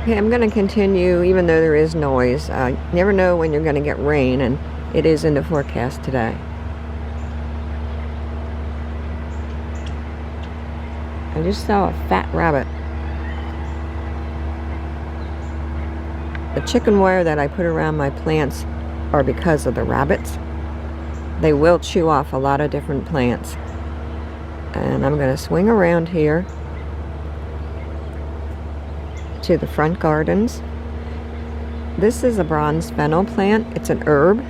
Okay, I'm going to continue even though there is noise. Never know when you're going to get rain, and it is in the forecast today. I just saw a fat rabbit. The chicken wire that I put around my plants are because of the rabbits. They will chew off a lot of different plants. And I'm going to swing around here to the front gardens. This is a bronze fennel plant. It's an herb.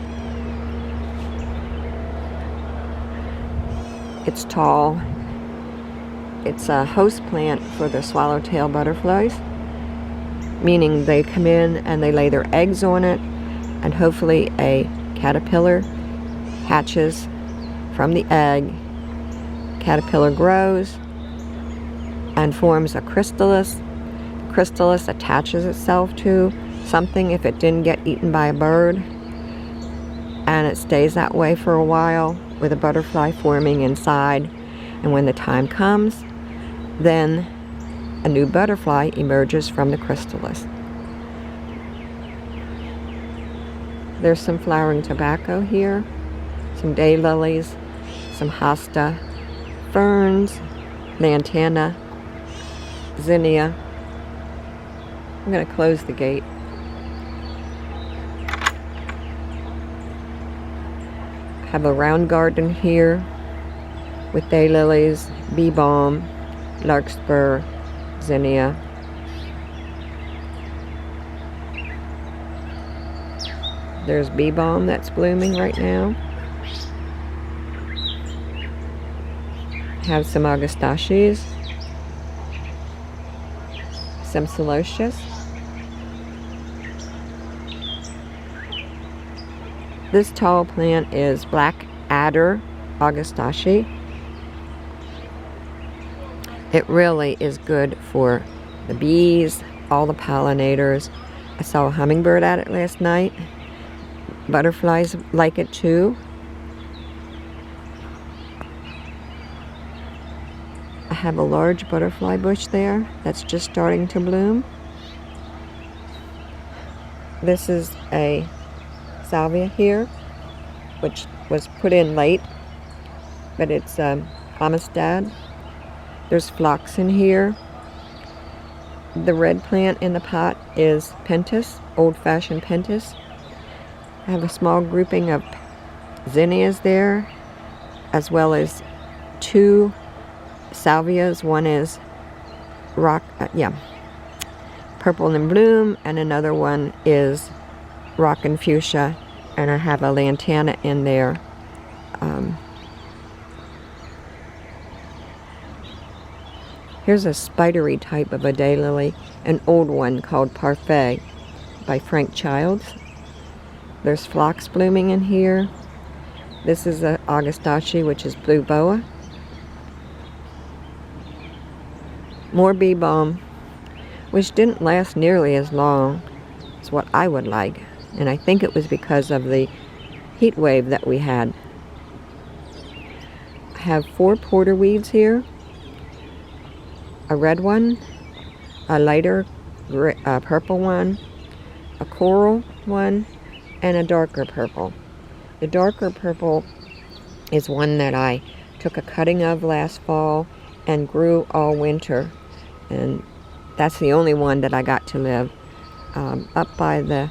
It's tall. It's a host plant for the swallowtail butterflies, meaning they come in and they lay their eggs on it, and hopefully a caterpillar hatches from the egg. Caterpillar grows and forms a chrysalis. Chrysalis attaches itself to something if it didn't get eaten by a bird, and it stays that way for a while with a butterfly forming inside. And when the time comes, then a new butterfly emerges from the chrysalis. There's some flowering tobacco here, some daylilies, some hosta, ferns, lantana, zinnia. I'm going to close the gate. I have a round garden here with daylilies, bee balm, larkspur, zinnia. There's bee balm that's blooming right now. Have some Augustachys, some Celotius. This tall plant is Black Adder Augustachy. It really is good for the bees, all the pollinators. I saw a hummingbird at it last night. Butterflies like it too. I have a large butterfly bush there that's just starting to bloom. This is a salvia here, which was put in late, but it's Amistad. There's phlox in here. The red plant in the pot is pentas, old-fashioned pentas. I have a small grouping of zinnias there, as well as two salvias. One is purple in bloom, and another one is rock and fuchsia, and I have a lantana in there. Here's a spidery type of a daylily, an old one called Parfait by Frank Childs. There's phlox blooming in here. This is a Augustachy, which is blue boa. More bee balm, which didn't last nearly as long as what I would like, and I think it was because of the heat wave that we had. I have 4 porterweeds here. A red one, a lighter purple one, a coral one, and a darker purple. The darker purple is one that I took a cutting of last fall and grew all winter, and that's the only one that I got to live. Up by the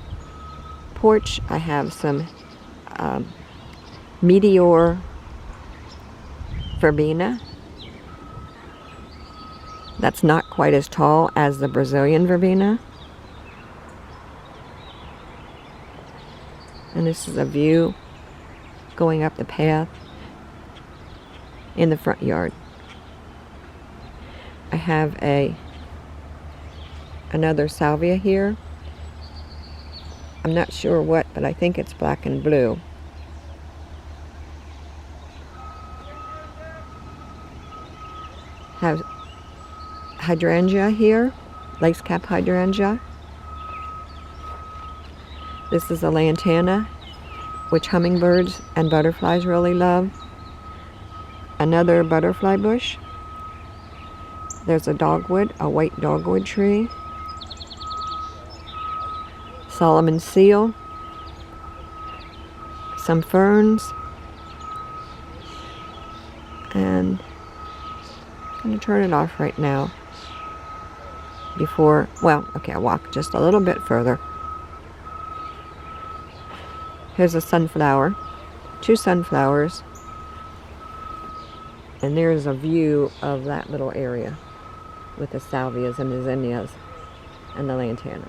porch I have some Meteor verbena. That's not quite as tall as the Brazilian verbena. And this is a view going up the path in the front yard. I have another salvia here. I'm not sure what, but I think it's black and blue. Have hydrangea here, lace cap hydrangea. This is a lantana, which hummingbirds and butterflies really love. Another butterfly bush. There's a dogwood, a white dogwood tree. Solomon seal, some ferns, and I'm going to turn it off right now before, well, okay, I'll walk just a little bit further. Here's a sunflower, 2 sunflowers, and there's a view of that little area with the salvias and the zinnias and the lantana.